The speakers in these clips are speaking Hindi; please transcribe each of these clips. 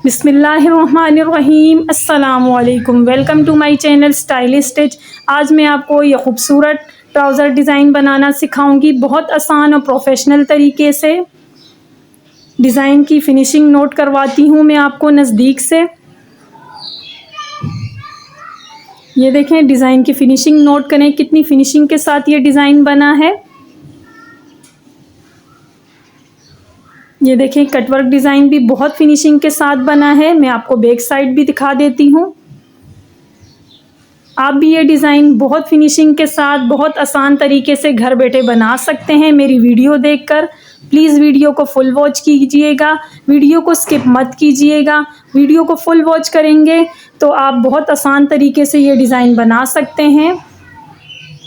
बिस्मिल्लाहिर्रहमानिर्रहीम। अस्सलामुअलैकुम। Welcome to my channel stylish stitch. आज मैं आपको ये खूबसूरत ट्राउज़र डिज़ाइन बनाना सिखाऊंगी बहुत आसान और प्रोफेशनल तरीके से। डिज़ाइन की फिनिशिंग नोट करवाती हूँ मैं आपको नज़दीक से। ये देखें, डिज़ाइन की फिनिशिंग नोट करें कितनी फिनिशिंग के साथ ये डिज़ाइन बना है। ये देखें, कटवर्क डिज़ाइन भी बहुत फिनिशिंग के साथ बना है। मैं आपको बैक साइड भी दिखा देती हूँ। आप भी ये डिज़ाइन बहुत फिनिशिंग के साथ बहुत आसान तरीके से घर बैठे बना सकते हैं मेरी वीडियो देखकर। प्लीज़ वीडियो को फुल वॉच कीजिएगा, वीडियो को स्किप मत कीजिएगा। वीडियो को फुल वॉच करेंगे तो आप बहुत आसान तरीके से ये डिज़ाइन बना सकते हैं।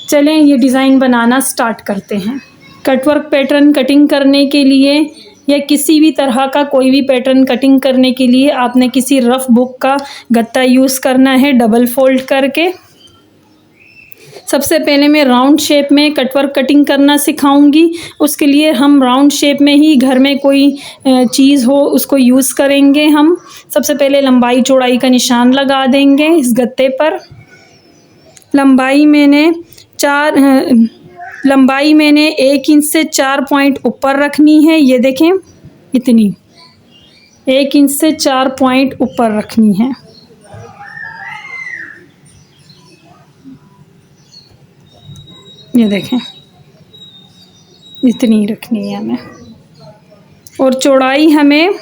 चलें ये डिज़ाइन बनाना स्टार्ट करते हैं। कटवर्क पैटर्न कटिंग करने के लिए या किसी भी तरह का कोई भी पैटर्न कटिंग करने के लिए आपने किसी रफ़ बुक का गत्ता यूज़ करना है डबल फोल्ड करके। सबसे पहले मैं राउंड शेप में कटवर्क कटिंग करना सिखाऊंगी। उसके लिए हम राउंड शेप में ही घर में कोई चीज़ हो उसको यूज़ करेंगे। हम सबसे पहले लंबाई चौड़ाई का निशान लगा देंगे इस गत्ते पर। लंबाई मैंने 1 इंच से 4 पॉइंट ऊपर रखनी है। ये देखें, इतनी 1 इंच से 4 पॉइंट ऊपर रखनी है। ये देखें, इतनी रखनी है हमें। और चौड़ाई हमें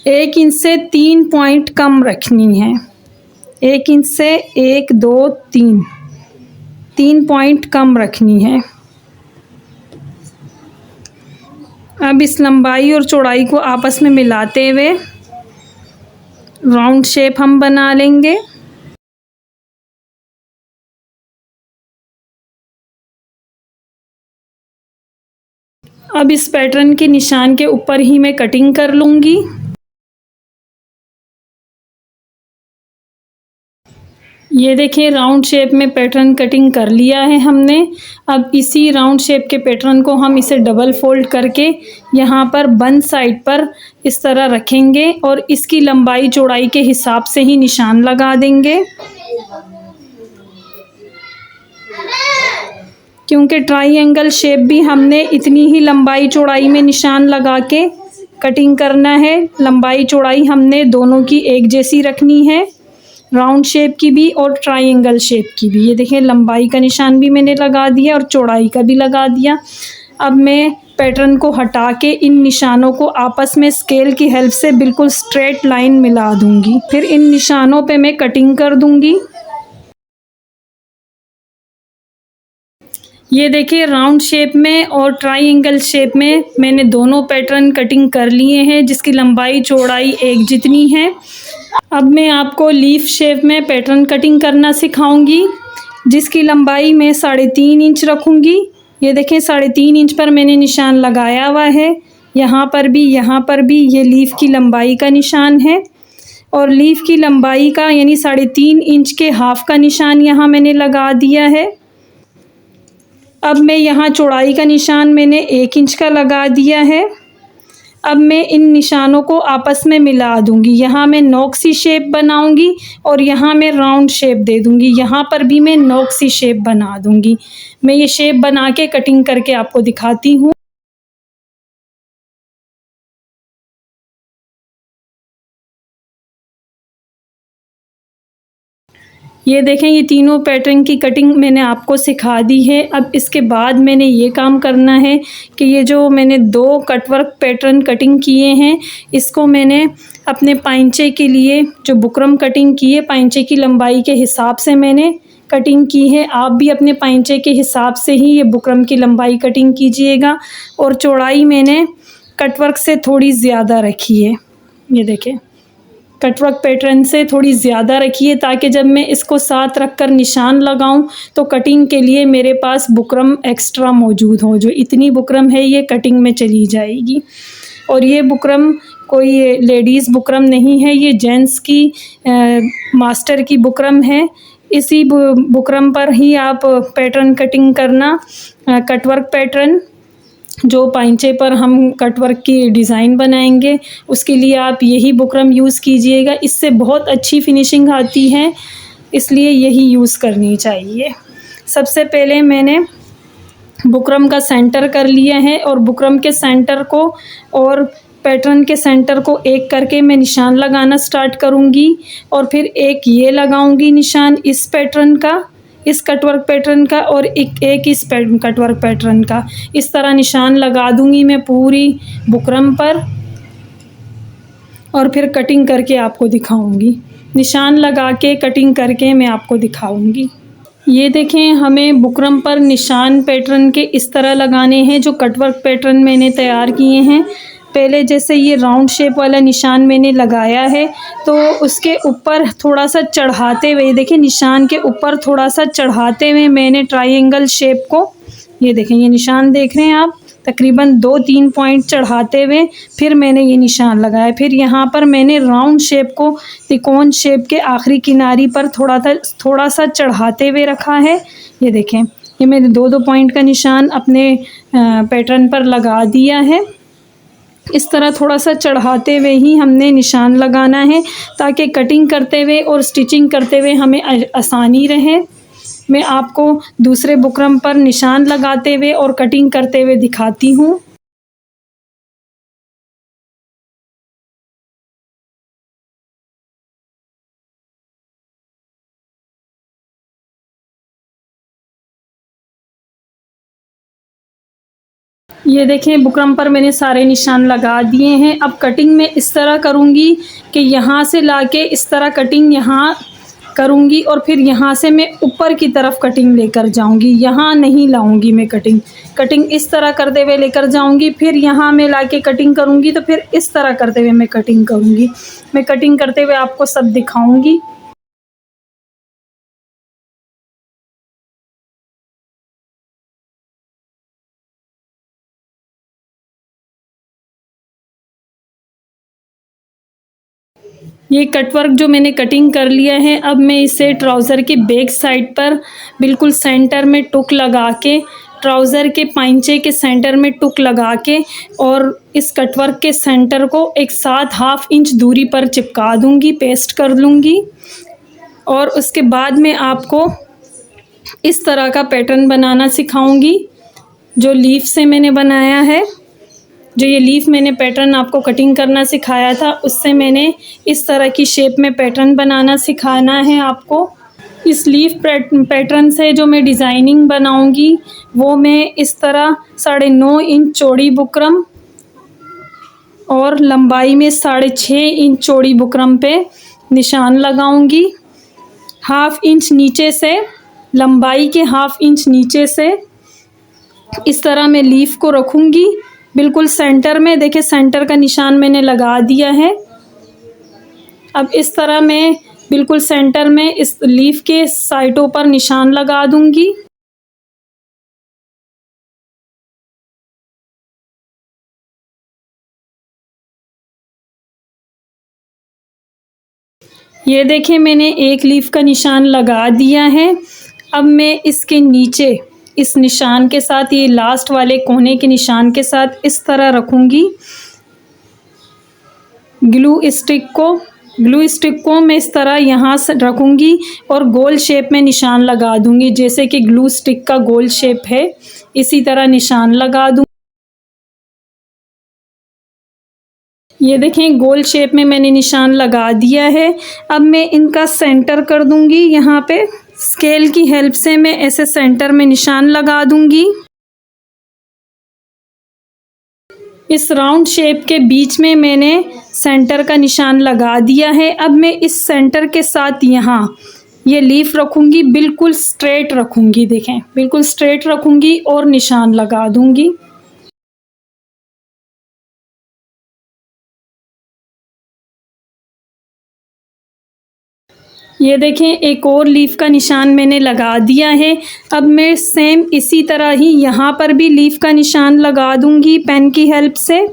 1 इंच से 3 पॉइंट कम रखनी है। 1 इंच से 1 2 3 पॉइंट कम रखनी है। अब इस लंबाई और चौड़ाई को आपस में मिलाते हुए राउंड शेप हम बना लेंगे। अब इस पैटर्न के निशान के ऊपर ही मैं कटिंग कर लूँगी। ये देखिए, राउंड शेप में पैटर्न कटिंग कर लिया है हमने। अब इसी राउंड शेप के पैटर्न को हम इसे डबल फोल्ड करके यहाँ पर बंद साइड पर इस तरह रखेंगे और इसकी लंबाई चौड़ाई के हिसाब से ही निशान लगा देंगे। क्योंकि ट्रायंगल शेप भी हमने इतनी ही लंबाई चौड़ाई में निशान लगा के कटिंग करना है। लंबाई चौड़ाई हमने दोनों की एक जैसी रखनी है, राउंड शेप की भी और ट्रायंगल शेप की भी। ये देखें, लंबाई का निशान भी मैंने लगा दिया और चौड़ाई का भी लगा दिया। अब मैं पैटर्न को हटा के इन निशानों को आपस में स्केल की हेल्प से बिल्कुल स्ट्रेट लाइन मिला दूंगी। फिर इन निशानों पे मैं कटिंग कर दूंगी। ये देखिए, राउंड शेप में और ट्रायंगल शेप में मैंने दोनों पैटर्न कटिंग कर लिए हैं जिसकी लंबाई चौड़ाई एक जितनी है। अब मैं आपको लीफ शेप में पैटर्न कटिंग करना सिखाऊंगी जिसकी लंबाई मैं 3.5 इंच रखूंगी। ये देखें, 3.5 इंच पर मैंने निशान लगाया हुआ है। यहाँ पर भी ये लीफ की लंबाई का निशान है और लीफ की लंबाई का यानी 3.5 इंच के हाफ का निशान यहाँ मैंने लगा दिया है। अब मैं यहाँ चौड़ाई का निशान मैंने 1 इंच का लगा दिया है। अब मैं इन निशानों को आपस में मिला दूंगी। यहाँ मैं नोक सी शेप बनाऊंगी और यहाँ मैं राउंड शेप दे दूंगी। यहाँ पर भी मैं नोक सी शेप बना दूंगी। मैं ये शेप बना के कटिंग करके आपको दिखाती हूँ। ये देखें, ये तीनों पैटर्न की कटिंग मैंने आपको सिखा दी है। अब इसके बाद मैंने ये काम करना है कि ये जो मैंने 2 कटवर्क पैटर्न कटिंग किए हैं इसको मैंने अपने पाइंचे के लिए जो बुकरम कटिंग की है, पाइंचे की लंबाई के हिसाब से मैंने कटिंग की है। आप भी अपने पाइंचे के हिसाब से ही ये बुकरम की लंबाई कटिंग कीजिएगा। और चौड़ाई मैंने कटवर्क से थोड़ी ज़्यादा रखी है। ये देखें, कटवर्क पैटर्न से थोड़ी ज़्यादा रखिए ताकि जब मैं इसको साथ रखकर निशान लगाऊं तो कटिंग के लिए मेरे पास बुकरम एक्स्ट्रा मौजूद हो। जो इतनी बुकरम है ये कटिंग में चली जाएगी। और ये बुकरम कोई लेडीज़ बुकरम नहीं है, ये जेंट्स की मास्टर की बुकरम है। इसी बुकरम पर ही आप पैटर्न कटिंग करना, कटवर्क पैटर्न। जो पाइंचे पर हम कटवर्क की डिज़ाइन बनाएंगे, उसके लिए आप यही बुकरम यूज़ कीजिएगा। इससे बहुत अच्छी फिनिशिंग आती है, इसलिए यही यूज़ करनी चाहिए। सबसे पहले मैंने बुकरम का सेंटर कर लिया है और बुकरम के सेंटर को और पैटर्न के सेंटर को एक करके मैं निशान लगाना स्टार्ट करूँगी और फिर एक ये लगाऊँगी निशान इस पैटर्न का, इस कटवर्क पैटर्न का, और एक इस कटवर्क पैटर्न का। इस तरह निशान लगा दूँगी मैं पूरी बुकरम पर और फिर कटिंग करके आपको दिखाऊँगी। निशान लगा के कटिंग करके मैं आपको दिखाऊँगी। ये देखें, हमें बुकरम पर निशान पैटर्न के इस तरह लगाने हैं जो कटवर्क पैटर्न मैंने तैयार किए हैं। पहले जैसे ये राउंड शेप वाला निशान मैंने लगाया है, तो उसके ऊपर थोड़ा सा चढ़ाते हुए, देखिए निशान के ऊपर थोड़ा सा चढ़ाते हुए मैंने ट्रायंगल शेप को, ये देखें ये निशान देख रहे हैं आप, तकरीबन 2-3 पॉइंट चढ़ाते हुए फिर मैंने ये निशान लगाया। फिर यहाँ पर मैंने राउंड शेप को त्रिकोण शेप के आखिरी किनारी पर थोड़ा सा चढ़ाते हुए रखा है। ये देखें, ये मैंने 2-2 पॉइंट का निशान अपने पैटर्न पर लगा दिया है। इस तरह थोड़ा सा चढ़ाते हुए ही हमने निशान लगाना है ताकि कटिंग करते हुए और स्टिचिंग करते हुए हमें आसानी रहे। मैं आपको दूसरे बुकरम पर निशान लगाते हुए और कटिंग करते हुए दिखाती हूँ। ये देखें, बुकरम पर मैंने सारे निशान लगा दिए हैं। अब कटिंग मैं इस तरह करूँगी कि यहाँ से लाके इस तरह कटिंग यहाँ करूँगी और फिर यहाँ से मैं ऊपर की तरफ कटिंग लेकर जाऊँगी। यहाँ नहीं लाऊँगी मैं कटिंग इस तरह करते हुए लेकर जाऊँगी, फिर यहाँ मैं लाके कटिंग करूँगी, तो फिर इस तरह करते हुए मैं कटिंग करूँगी। मैं कटिंग करते हुए आपको सब दिखाऊँगी। ये कटवर्क जो मैंने कटिंग कर लिया है, अब मैं इसे ट्राउज़र के बैक साइड पर बिल्कुल सेंटर में टुक लगा के, ट्राउज़र के पाइंचे के सेंटर में टुक लगा के और इस कटवर्क के सेंटर को एक साथ 1/2 इंच दूरी पर चिपका दूँगी, पेस्ट कर लूँगी। और उसके बाद मैं आपको इस तरह का पैटर्न बनाना सिखाऊँगी जो लीफ से मैंने बनाया है। जो ये लीफ मैंने पैटर्न आपको कटिंग करना सिखाया था, उससे मैंने इस तरह की शेप में पैटर्न बनाना सिखाना है आपको। इस लीफ पैटर्न से जो मैं डिज़ाइनिंग बनाऊंगी वो मैं इस तरह 9.5 इंच चौड़ी बुकरम और लंबाई में 6.5 इंच चौड़ी बुकरम पे निशान लगाऊंगी। 1/2 इंच नीचे से, लंबाई के 1/2 इंच नीचे से इस तरह मैं लीफ को रखूँगी बिल्कुल सेंटर में। देखिए सेंटर का निशान मैंने लगा दिया है। अब इस तरह मैं बिल्कुल सेंटर में इस लीफ के साइडों पर निशान लगा दूँगी। ये देखिए, मैंने एक लीफ का निशान लगा दिया है। अब मैं इसके नीचे इस निशान के साथ, ये लास्ट वाले कोने के निशान के साथ इस तरह रखूँगी ग्लू स्टिक को मैं इस तरह यहाँ से रखूँगी और गोल शेप में निशान लगा दूँगी, जैसे कि ग्लू स्टिक का गोल शेप है, इसी तरह निशान लगा दूँ। ये देखें, गोल शेप में मैंने निशान लगा दिया है। अब मैं इनका सेंटर कर दूँगी। यहाँ पे स्केल की हेल्प से मैं ऐसे सेंटर में निशान लगा दूँगी। इस राउंड शेप के बीच में मैंने सेंटर का निशान लगा दिया है। अब मैं इस सेंटर के साथ यहाँ ये लीफ रखूँगी, बिल्कुल स्ट्रेट रखूँगी। देखें, बिल्कुल स्ट्रेट रखूँगी और निशान लगा दूँगी। ये देखें, एक और लीफ का निशान मैंने लगा दिया है। अब मैं सेम इसी तरह ही यहाँ पर भी लीफ का निशान लगा दूँगी पेन की हेल्प से।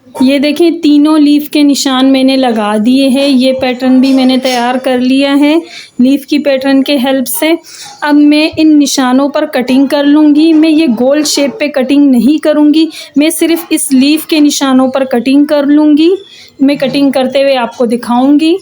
ये देखें तीनों लीफ के निशान मैंने लगा दिए हैं। ये पैटर्न भी मैंने तैयार कर लिया है लीफ की पैटर्न के हेल्प से। अब मैं इन निशानों पर कटिंग कर लूँगी। मैं ये गोल शेप पे कटिंग नहीं करूँगी, मैं सिर्फ इस लीफ के निशानों पर कटिंग कर लूँगी। मैं कटिंग करते हुए आपको दिखाऊँगी।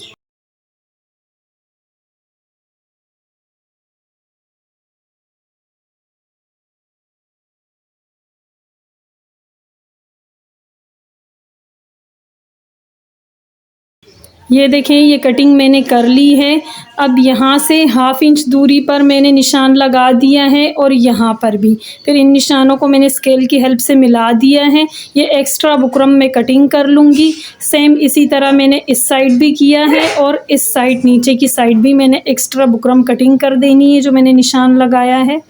ये देखें ये कटिंग मैंने कर ली है। अब यहाँ से 1/2 इंच दूरी पर मैंने निशान लगा दिया है और यहाँ पर भी। फिर इन निशानों को मैंने स्केल की हेल्प से मिला दिया है। ये एक्स्ट्रा बुकरम में कटिंग कर लूँगी। सेम इसी तरह मैंने इस साइड भी किया है और इस साइड नीचे की साइड भी मैंने एक्स्ट्रा बुकरम कटिंग कर देनी है जो मैंने निशान लगाया है।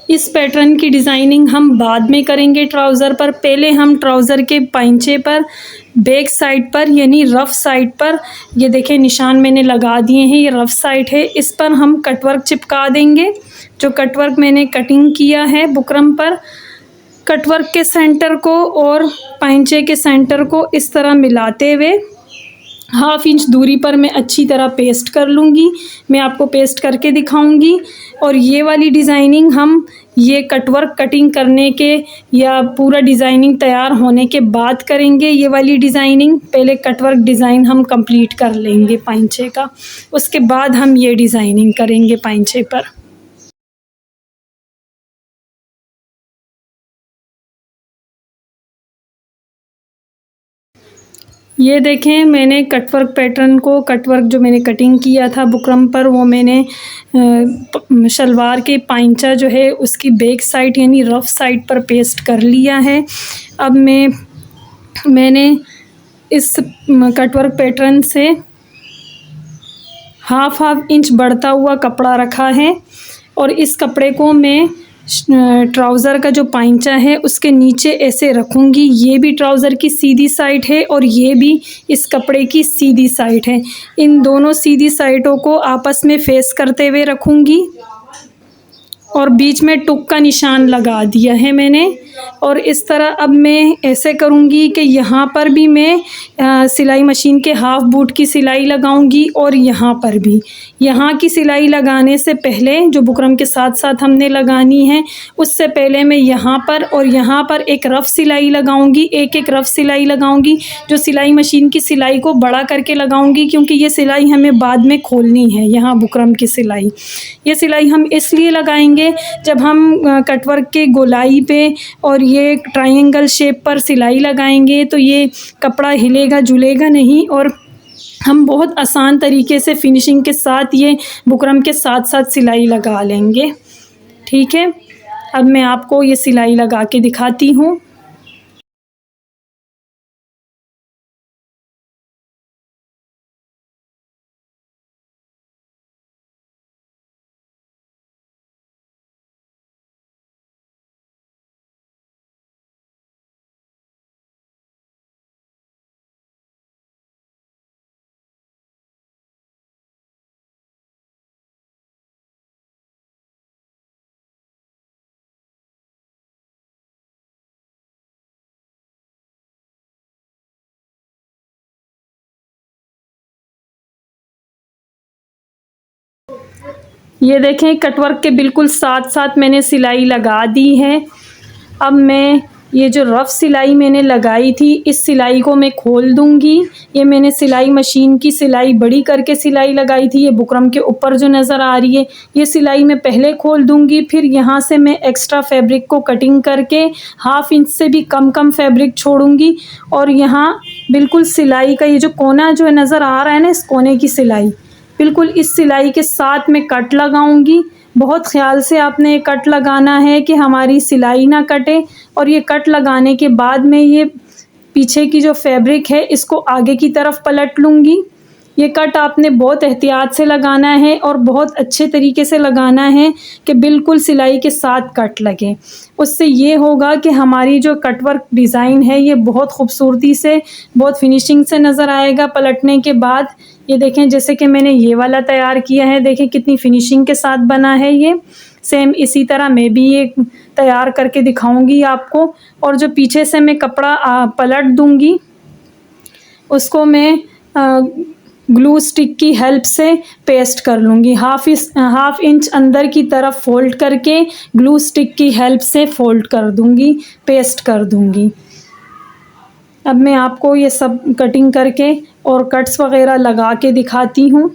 इस पैटर्न की डिज़ाइनिंग हम बाद में करेंगे ट्राउज़र पर। पहले हम ट्राउज़र के पाइंचे पर बैक साइड पर यानी रफ़ साइड पर ये देखें निशान मैंने लगा दिए हैं। ये रफ़ साइड है, इस पर हम कटवर्क चिपका देंगे। जो कटवर्क मैंने कटिंग किया है बुकरम पर, कटवर्क के सेंटर को और पाइंचे के सेंटर को इस तरह मिलाते हुए 1/2 इंच दूरी पर मैं अच्छी तरह पेस्ट कर लूँगी। मैं आपको पेस्ट करके दिखाऊंगी। और ये वाली डिज़ाइनिंग हम ये कटवर्क कटिंग करने के या पूरा डिज़ाइनिंग तैयार होने के बाद करेंगे। ये वाली डिज़ाइनिंग पहले कटवर्क डिज़ाइन हम कंप्लीट कर लेंगे पाइंचे का, उसके बाद हम ये डिज़ाइनिंग करेंगे पाइंचे पर। ये देखें मैंने कटवर्क पैटर्न को, कटवर्क जो मैंने कटिंग किया था बुकरम पर, वो मैंने शलवार के पाइंचा जो है उसकी बैक साइड यानी रफ़ साइड पर पेस्ट कर लिया है। अब मैंने इस कटवर्क पैटर्न से 1/2 इंच बढ़ता हुआ कपड़ा रखा है और इस कपड़े को मैं ट्राउज़र का जो पाइंचा है उसके नीचे ऐसे रखूँगी। ये भी ट्राउज़र की सीधी साइड है और ये भी इस कपड़े की सीधी साइड है। इन दोनों सीधी साइडों को आपस में फेस करते हुए रखूँगी और बीच में टुक का निशान लगा दिया है मैंने। और इस तरह अब मैं ऐसे करूँगी कि यहाँ पर भी मैं सिलाई मशीन के हाफ बूट की सिलाई लगाऊँगी और यहाँ पर भी। यहाँ की सिलाई लगाने से पहले जो बुकरम के साथ साथ हमने लगानी है, उससे पहले मैं यहाँ पर और यहाँ पर एक रफ़ सिलाई लगाऊँगी, एक रफ़ सिलाई लगाऊँगी। जो सिलाई मशीन की सिलाई को बड़ा करके लगाऊँगी क्योंकि ये सिलाई हमें बाद में खोलनी है। यहाँ बुकरम की सिलाई, ये सिलाई हम इसलिए लगाएंगे जब हम कटवर्क के गोलाई पे और ये ट्रायंगल शेप पर सिलाई लगाएंगे तो ये कपड़ा हिलेगा जुलेगा नहीं और हम बहुत आसान तरीके से फिनिशिंग के साथ ये बुकरम के साथ साथ सिलाई लगा लेंगे। ठीक है, अब मैं आपको ये सिलाई लगा के दिखाती हूँ। ये देखें कटवर्क के बिल्कुल साथ साथ मैंने सिलाई लगा दी है। अब मैं ये जो रफ़ सिलाई मैंने लगाई थी, इस सिलाई को मैं खोल दूंगी। ये मैंने सिलाई मशीन की सिलाई बड़ी करके सिलाई लगाई थी। ये बुकरम के ऊपर जो नज़र आ रही है, ये सिलाई मैं पहले खोल दूंगी। फिर यहाँ से मैं एक्स्ट्रा फैब्रिक को कटिंग करके 1/2 इंच से भी कम फैब्रिक छोड़ूंगी और यहाँ बिल्कुल सिलाई का ये जो कोना जो नज़र आ रहा है ना, इस कोने की सिलाई, बिल्कुल इस सिलाई के साथ मैं कट लगाऊंगी। बहुत ख्याल से आपने कट लगाना है कि हमारी सिलाई ना कटे। और ये कट लगाने के बाद में ये पीछे की जो फैब्रिक है इसको आगे की तरफ पलट लूँगी। ये कट आपने बहुत एहतियात से लगाना है और बहुत अच्छे तरीके से लगाना है कि बिल्कुल सिलाई के साथ कट लगे। उससे ये होगा कि हमारी जो कट वर्क डिज़ाइन है ये बहुत खूबसूरती से, बहुत फिनिशिंग से नज़र आएगा पलटने के बाद। ये देखें जैसे कि मैंने ये वाला तैयार किया है, देखें कितनी फिनिशिंग के साथ बना है ये। सेम इसी तरह मैं भी ये तैयार करके दिखाऊंगी आपको। और जो पीछे से मैं कपड़ा पलट दूंगी उसको मैं ग्लू स्टिक की हेल्प से पेस्ट कर लूँगी। हाफ इंच अंदर की तरफ फ़ोल्ड करके ग्लू स्टिक की हेल्प से फ़ोल्ड कर दूँगी, पेस्ट कर दूँगी। अब मैं आपको ये सब कटिंग करके और कट्स वग़ैरह लगा के दिखाती हूँ।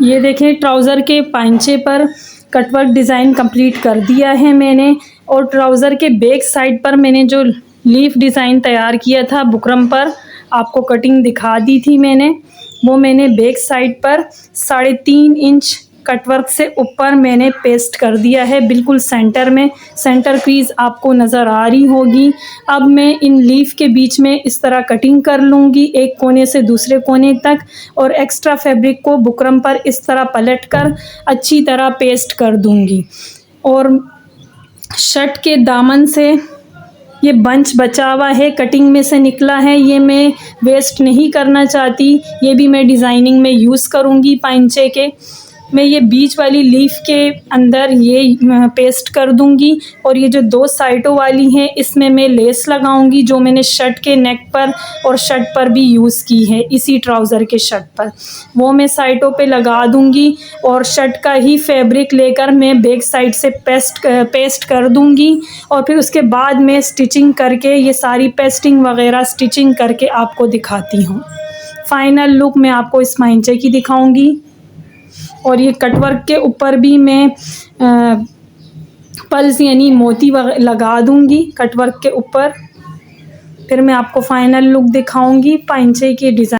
ये देखें ट्राउज़र के पांचे पर कटवर्क डिज़ाइन कंप्लीट कर दिया है मैंने। और ट्राउज़र के बैक साइड पर मैंने जो लीफ डिज़ाइन तैयार किया था बुकरम पर, आपको कटिंग दिखा दी थी मैंने, वो मैंने बैक साइड पर 3.5 इंच कटवर्क से ऊपर मैंने पेस्ट कर दिया है, बिल्कुल सेंटर में। सेंटर क्रीज आपको नज़र आ रही होगी। अब मैं इन लीफ के बीच में इस तरह कटिंग कर लूँगी, एक कोने से दूसरे कोने तक। और एक्स्ट्रा फैब्रिक को बुकरम पर इस तरह पलट कर अच्छी तरह पेस्ट कर दूँगी। और शर्ट के दामन से ये बंच बचा हुआ है, कटिंग में से निकला है, ये मैं वेस्ट नहीं करना चाहती। ये भी मैं डिज़ाइनिंग में यूज़ करूँगी पांचे के। मैं ये बीच वाली लीफ के अंदर ये पेस्ट कर दूँगी। और ये जो 2 साइडों वाली हैं इसमें मैं लेस लगाऊँगी, जो मैंने शर्ट के नेक पर और शर्ट पर भी यूज़ की है, इसी ट्राउज़र के शर्ट पर। वो मैं साइडों पे लगा दूँगी और शर्ट का ही फैब्रिक लेकर मैं बैक साइड से पेस्ट कर दूँगी। और फिर उसके बाद मैं स्टिचिंग करके ये सारी पेस्टिंग वग़ैरह स्टिचिंग करके आपको दिखाती हूँ। फाइनल लुक मैं आपको इस पांचे की दिखाऊँगी। और ये कटवर्क के ऊपर भी मैं पल्स यानी मोती लगा दूँगी कटवर्क के ऊपर। फिर मैं आपको फाइनल लुक दिखाऊँगी पांचे के डिज़ाइन।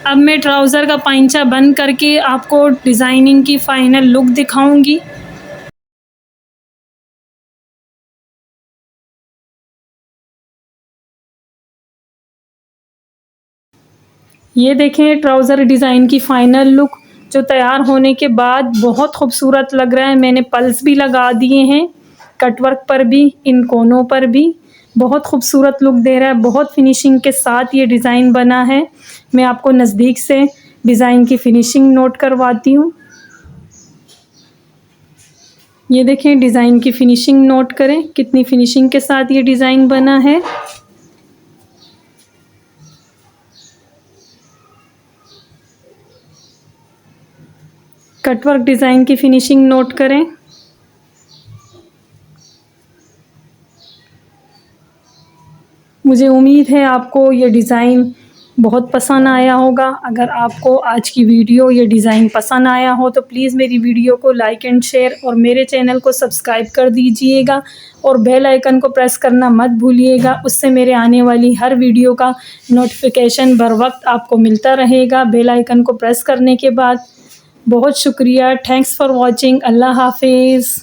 अब मैं ट्राउज़र का पाइंचा बंद करके आपको डिज़ाइनिंग की फ़ाइनल लुक दिखाऊंगी। ये देखें ट्राउज़र डिज़ाइन की फ़ाइनल लुक जो तैयार होने के बाद बहुत खूबसूरत लग रहा है। मैंने पल्स भी लगा दिए हैं, कटवर्क पर भी, इन कोनों पर भी। बहुत खूबसूरत लुक दे रहा है, बहुत फिनिशिंग के साथ ये डिज़ाइन बना है। मैं आपको नज़दीक से डिज़ाइन की फिनिशिंग नोट करवाती हूँ। ये देखें डिज़ाइन की फिनिशिंग नोट करें, कितनी फिनिशिंग के साथ ये डिज़ाइन बना है। कटवर्क डिज़ाइन की फिनिशिंग नोट करें। मुझे उम्मीद है आपको ये डिज़ाइन बहुत पसंद आया होगा। अगर आपको आज की वीडियो ये डिज़ाइन पसंद आया हो तो प्लीज़ मेरी वीडियो को लाइक एंड शेयर और मेरे चैनल को सब्सक्राइब कर दीजिएगा और बेल आइकन को प्रेस करना मत भूलिएगा। उससे मेरे आने वाली हर वीडियो का नोटिफिकेशन बर वक्त आपको मिलता रहेगा बेल आइकन को प्रेस करने के बाद। बहुत शुक्रिया। Thanks for watching. अल्लाह हाफिज़।